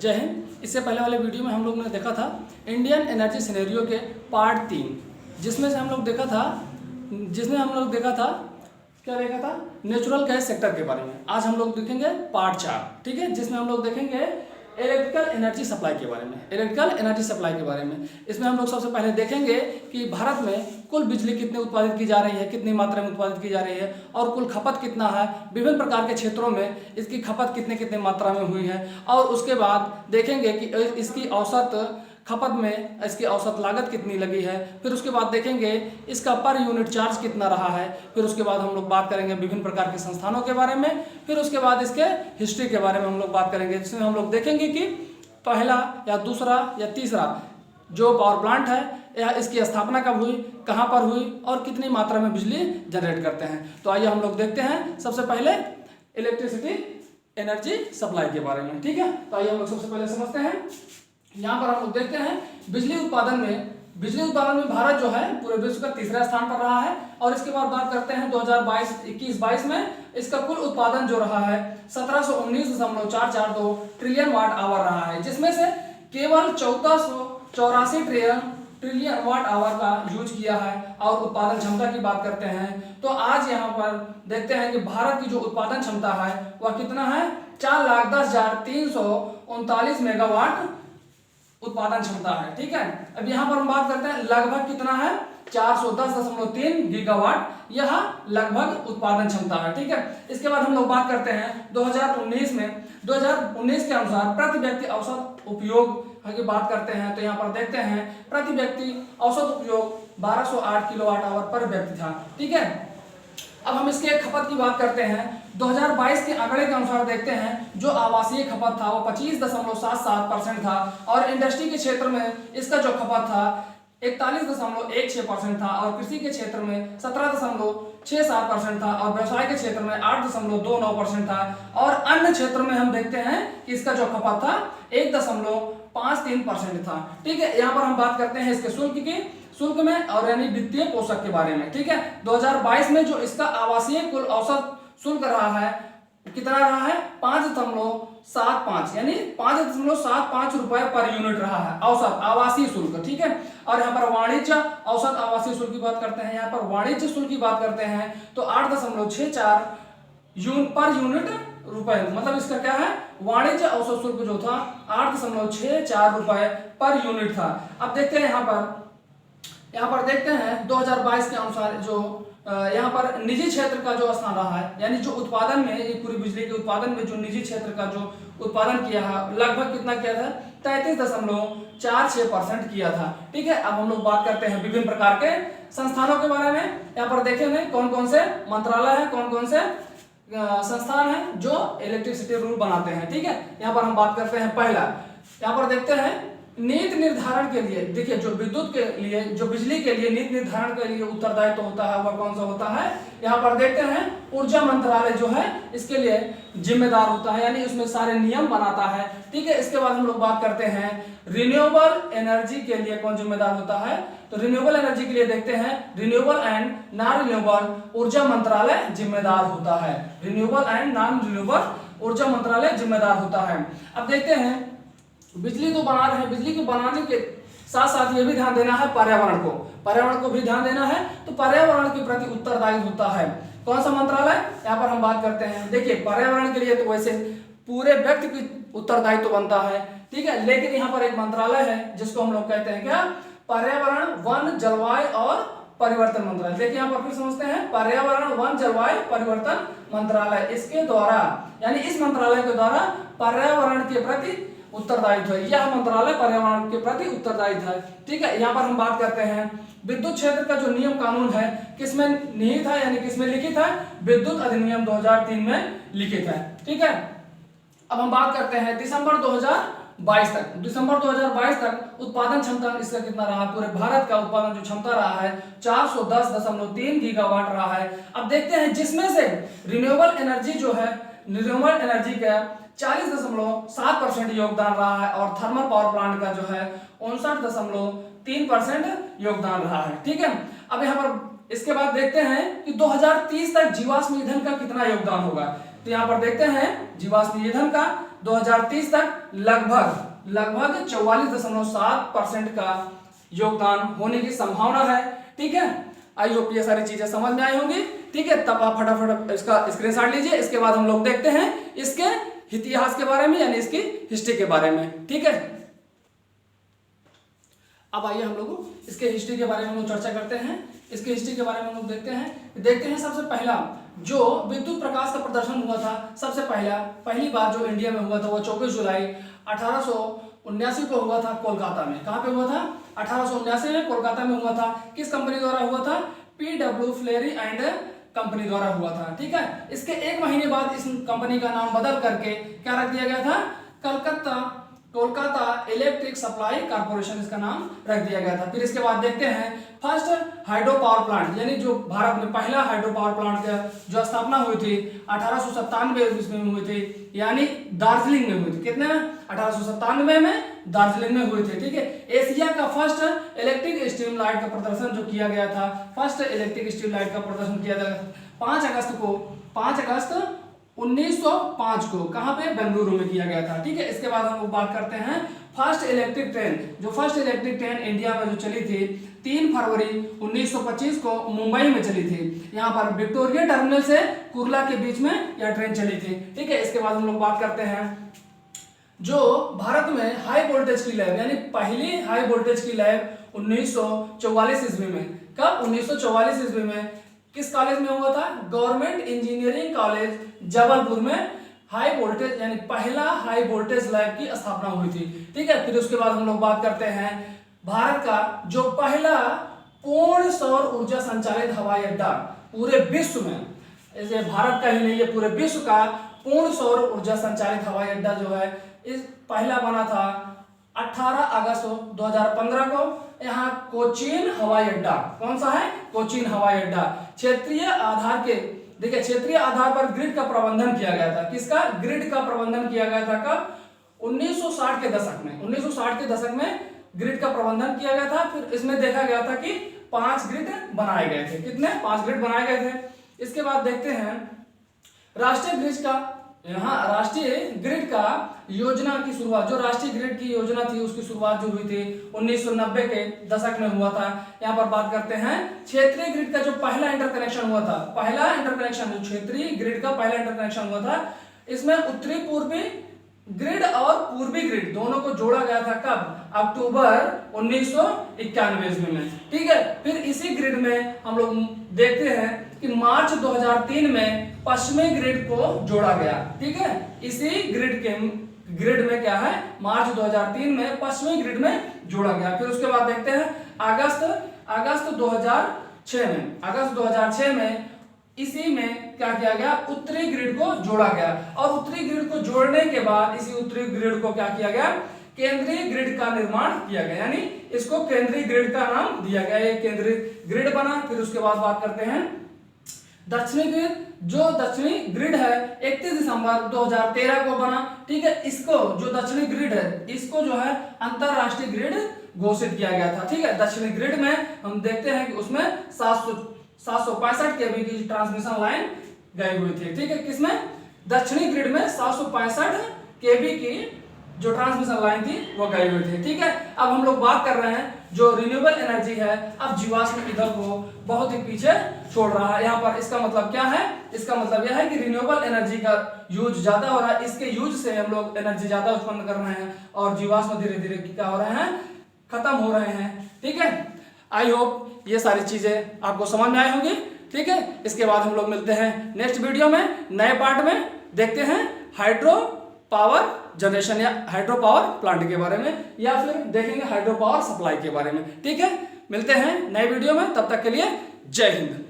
जय हिंद। इससे पहले वाले वीडियो में हम लोग ने देखा था इंडियन एनर्जी सिनेरियो के पार्ट 3, जिसमें हम लोग देखा था क्या देखा था, नेचुरल गैस सेक्टर के बारे में। आज हम लोग देखेंगे पार्ट 4, ठीक है, जिसमें हम लोग देखेंगे इलेक्ट्रिकल एनर्जी सप्लाई के बारे में। इसमें हम लोग सबसे पहले देखेंगे कि भारत में कुल बिजली कितनी उत्पादित की जा रही है, कितनी मात्रा में उत्पादित की जा रही है और कुल खपत कितना है, विभिन्न प्रकार के क्षेत्रों में इसकी खपत कितने मात्रा में हुई है। और उसके बाद देखेंगे कि इसकी औसत खपत में इसकी औसत लागत कितनी लगी है। फिर उसके बाद देखेंगे इसका पर यूनिट चार्ज कितना रहा है। फिर उसके बाद हम लोग बात करेंगे विभिन्न प्रकार के संस्थानों के बारे में। फिर उसके बाद इसके हिस्ट्री के बारे में हम लोग बात करेंगे, जिसमें हम लोग देखेंगे कि पहला या दूसरा या तीसरा जो पावर प्लांट है या इसकी स्थापना कब हुई, कहाँ पर हुई और कितनी मात्रा में बिजली जनरेट करते हैं। तो आइए हम लोग देखते हैं सबसे पहले इलेक्ट्रिसिटी एनर्जी सप्लाई के बारे में, ठीक है। तो आइए हम लोग सबसे पहले समझते हैं। यहाँ पर हम लोग देखते हैं बिजली उत्पादन में भारत जो है पूरे विश्व का तीसरा स्थान पर रहा है। और इसके बाद बात करते हैं 2021-22 में इसका कुल उत्पादन जो रहा है 1719.442 ट्रिलियन वाट आवर रहा है, जिसमें से केवल 1484 ट्रिलियन वाट आवर का यूज किया है। और उत्पादन क्षमता की बात करते हैं तो आज यहाँ पर देखते हैं कि भारत की जो उत्पादन क्षमता है वह कितना है, 4,10,339 मेगावाट उत्पादन क्षमता है, ठीक है। अब यहाँ पर हम बात करते हैं लगभग कितना है, 410.3 गीगावाट यह लगभग उत्पादन क्षमता है, ठीक है। इसके बाद हम लोग बात करते हैं 2019 के अनुसार प्रति व्यक्ति औसत उपयोग की बात करते हैं। तो यहाँ पर देखते हैं प्रति व्यक्ति औसत उपयोग 1208 किलोवाट आवर पर व्यक्ति था, ठीक है। अब हम इसके खपत की बात करते हैं। 2022 के आंकड़े के अनुसार देखते हैं जो आवासीय खपत था वो 25.77% था और इंडस्ट्री के क्षेत्र में इसका जो खपत था 41.16% था और कृषि के क्षेत्र में 17.67% था और व्यवसाय के क्षेत्र में 8.29% था और अन्य क्षेत्र में हम देखते हैं कि इसका जो खपत था 1.53% था, ठीक है। यहाँ पर हम बात करते हैं इसके शुल्क में और यानी वित्तीय पोषक के बारे में, ठीक है। 2022 में जो इसका आवासीय कुल औसत शुल्क रहा है कितना रहा है, 5.75 यानी 5.75 रुपए पर यूनिट रहा है औसत आवासीय शुल्क, ठीक है। और यहाँ पर वाणिज्य औसत आवासीय शुल्क की बात करते हैं, यहाँ पर वाणिज्य शुल्क की बात करते हैं तो 8.64 पर यूनिट रुपए, मतलब इसका क्या है, वाणिज्य औसत शुल्क जो था 8.64 रुपए पर यूनिट था। अब देखते हैं यहाँ पर देखते हैं 2022 के अनुसार जो यहाँ पर निजी क्षेत्र का जो स्थान रहा है, यानी जो उत्पादन में पूरी बिजली के उत्पादन में जो निजी क्षेत्र का जो उत्पादन किया है लगभग कितना किया था, 33.46% किया था, ठीक है। अब हम लोग बात करते हैं विभिन्न प्रकार के संस्थानों के बारे में। यहाँ पर देखेंगे कौन कौन से मंत्रालय है, कौन कौन से संस्थान है जो इलेक्ट्रिसिटी रूल बनाते हैं, ठीक है। यहाँ पर हम बात करते हैं पहला, यहाँ पर देखते हैं नीति निर्धारण के लिए, देखिए जो विद्युत के लिए जो बिजली के लिए नीति निर्धारण के लिए उत्तरदायित्व होता है वह कौन सा होता है, यहाँ पर देखते हैं ऊर्जा मंत्रालय जो है इसके लिए जिम्मेदार होता है, यानी उसमें सारे नियम बनाता है, ठीक है। इसके बाद हम लोग बात करते हैं रिन्यूएबल एनर्जी के लिए कौन जिम्मेदार होता है, तो रिन्यूएबल एनर्जी के लिए देखते हैं रिन्यूएबल एंड नॉन रिन्यूएबल ऊर्जा मंत्रालय जिम्मेदार होता है, रिन्यूएबल एंड नॉन रिन्यूएबल ऊर्जा मंत्रालय जिम्मेदार होता है। अब देखते हैं बिजली तो बना रहे हैं, बिजली को बनाने के साथ साथ ये भी ध्यान देना है पर्यावरण को भी ध्यान देना है। तो पर्यावरण के प्रति उत्तरदायी होता है कौन सा मंत्रालय, यहाँ पर हम बात करते हैं। देखिए पर्यावरण के लिए तो वैसे पूरे व्यक्ति की उत्तरदायित्व तो बनता है, ठीक है, लेकिन यहाँ पर एक मंत्रालय है जिसको हम लोग कहते हैं क्या, पर्यावरण वन जलवायु और परिवर्तन मंत्रालय। देखिए यहाँ पर फिर समझते हैं पर्यावरण वन जलवायु परिवर्तन मंत्रालय, इसके द्वारा यानी इस मंत्रालय के द्वारा पर्यावरण के प्रति उत्तरदायित्व है, यह मंत्रालय पर्यावरण के प्रति उत्तरदायित्व है, ठीक है। यहाँ पर हम बात करते हैं विद्युत क्षेत्र का जो नियम कानून है किसमें निहित है यानी किसमें लिखित है, विद्युत अधिनियम 2003 में लिखित है, ठीक है। अब हम बात करते हैं दिसंबर 2022 तक उत्पादन क्षमता इसका कितना रहा, पूरे भारत का उत्पादन जो क्षमता रहा है 410.3 गीगावाट रहा है। अब देखते हैं जिसमें से रिन्यूएबल एनर्जी जो है, रिन्यूएबल एनर्जी का 40.7% योगदान रहा है और थर्मल पावर प्लांट का जो है 59.3% योगदान रहा है, ठीक है। अब यहाँ पर इसके बाद देखते हैं कि 2030 तक जीवाश्म ईंधन का कितना योगदान होगा। तो यहाँ पर देखते हैं जीवाश्म ईंधन का 2030 तक लगभग 44.7% का योगदान होने की संभावना है। ठीक है, आई होप ये सारी चीजें समझ में आई होंगी। ठीक है, तब आप फटाफट इसका स्क्रीनशॉट लीजिए। इसके बाद हम लोग देखते हैं इसके इतिहास के बारे में, यानी इसकी हिस्ट्री के बारे में। ठीक है, अब आइए हम लोग इसके हिस्ट्री के बारे में हम लोग चर्चा करते हैं। इसके हिस्ट्री के बारे में हम लोग देखते हैं सबसे पहला जो विद्युत प्रकाश का प्रदर्शन हुआ था, सबसे पहली बार जो इंडिया में हुआ था वो 24 जुलाई 1879 को हुआ था कोलकाता में। कहाँ पे हुआ था? 1879 में कोलकाता में हुआ था। किस कंपनी द्वारा हुआ था? PW फ्लेरी एंड कंपनी द्वारा हुआ था। ठीक है, इसके एक महीने बाद इस कंपनी का नाम बदल करके क्या रख दिया गया था? कोलकाता इलेक्ट्रिक सप्लाई कॉर्पोरेशन इसका नाम रख दिया गया था। फिर इसके बाद देखते हैं फर्स्ट हाइड्रो पावर प्लांट, यानी जो भारत में पहला हाइड्रो पावर प्लांट का जो स्थापना हुई थी 1897 ईस्वी में हुई थी, यानी दार्जिलिंग में हुई थी। कितने में? 1897 में दार्जिलिंग में हुई थी। ठीक है, एशिया का फर्स्ट इलेक्ट्रिक स्ट्रीम लाइट का प्रदर्शन जो किया गया था, फर्स्ट इलेक्ट्रिक स्ट्रीम लाइट का प्रदर्शन किया गया 5 अगस्त 1905 को कहां पे? बेंगलुरु में किया गया था। ठीक है, इसके बाद हम लोग बात करते हैं फर्स्ट इलेक्ट्रिक ट्रेन इंडिया में जो चली थी 3 फरवरी 1925 को मुंबई में चली थी। यहाँ पर विक्टोरिया टर्मिनल से कुर्ला के बीच में यह ट्रेन चली थी। ठीक है, इसके बाद हम लोग बात करते हैं जो भारत में हाई वोल्टेज की लैब, यानी पहली हाई वोल्टेज की लैब 1944 ईस्वी में। कब? 1944 ईस्वी में। किस कॉलेज में हुआ था? गवर्नमेंट इंजीनियरिंग कॉलेज जबलपुर में हाई वोल्टेज यानी पहला हाई वोल्टेज लैब की स्थापना हुई थी। ठीक है, फिर उसके बाद हम लोग बात करते हैं भारत का जो पहला पूर्ण सौर ऊर्जा संचालित हवाई अड्डा पूरे विश्व में, ऐसे भारत का ही नहीं है पूरे विश्व का पूर्ण सौर ऊर्जा संचालित हवाई अड्डा जो है इस पहला बना था 18 अगस्त 2015 को। यहाँ कोचीन हवाई अड्डा, कौन सा है? कोचीन हवाई अड्डा। क्षेत्रीय आधार के, देखिए क्षेत्रीय आधार पर ग्रिड का प्रबंधन किया गया था। किसका? ग्रिड का प्रबंधन किया गया था कब? 1960 के दशक में। 1960 के दशक में ग्रिड का प्रबंधन किया गया था। फिर इसमें देखा गया था कि 5 ग्रिड बनाए गए थे। कितने? 5 ग्रिड बनाए गए थे। इसके बाद देखते हैं राष्ट्रीय ग्रिड का योजना की शुरुआत, जो राष्ट्रीय ग्रिड की योजना थी उसकी शुरुआत जो हुई थी 1990 के दशक में हुआ था। यहाँ पर बात करते हैं क्षेत्रीय ग्रिड का जो पहला इंटरकनेक्शन हुआ था, जो क्षेत्रीय ग्रिड का पहला इंटरकनेक्शन हुआ था, इसमें उत्तरी पूर्वी ग्रिड और पूर्वी ग्रिड दोनों को जोड़ा गया था। कब? अक्टूबर 1991 ईस्वी में। ठीक है, फिर इसी ग्रिड में हम लोग देखते हैं कि मार्च 2003 में पश्चिमी ग्रिड को जोड़ा गया। ठीक है, इसी ग्रिड में क्या है? मार्च 2003 में पश्चिमी ग्रिड में जोड़ा गया। फिर उसके बाद देखते हैं अगस्त 2006 में इसी में क्या किया गया? उत्तरी ग्रिड को जोड़ा गया। और उत्तरी ग्रिड को जोड़ने के बाद इसी उत्तरी ग्रिड को क्या किया गया? केंद्रीय ग्रिड का निर्माण किया गया, यानी इसको केंद्रीय ग्रिड का नाम दिया गया। ये केंद्रीय ग्रिड बना। फिर उसके बाद बात करते हैं दक्षिणी ग्रिड। जो दक्षिणी ग्रिड है 31 दिसंबर 2013 को बना। ठीक है, इसको जो दक्षिणी ग्रिड है इसको जो है अंतरराष्ट्रीय ग्रिड घोषित किया गया था। ठीक है, दक्षिणी ग्रिड में हम देखते हैं कि उसमें 765 केवी की ट्रांसमिशन लाइन गई हुई थी। ठीक है, किसमें? दक्षिणी ग्रिड में 765 केवी की जो ट्रांसमिशन लाइन थी वो गई हुई थी। ठीक है, अब हम लोग बात कर रहे हैं जो रिन्यूएबल एनर्जी है अब जीवाश्म ईंधन को बहुत ही पीछे छोड़ रहा है। यहाँ पर इसका मतलब क्या है? इसका मतलब यह है कि रिन्यूएबल एनर्जी का यूज ज्यादा हो रहा है। इसके यूज से हम लोग एनर्जी ज्यादा उत्पन्न कर रहे हैं और जीवाश्म धीरे धीरे क्या हो रहे हैं? खत्म हो रहे हैं। ठीक है, आई होप ये सारी चीजें आपको समझ में आई होंगी। ठीक है, इसके बाद हम लोग मिलते हैं नेक्स्ट वीडियो में, नए पार्ट में। देखते हैं हाइड्रो पावर जनरेशन या हाइड्रो पावर प्लांट के बारे में, या फिर देखेंगे हाइड्रो पावर सप्लाई के बारे में। ठीक है, मिलते हैं नए वीडियो में, तब तक के लिए जय हिंद।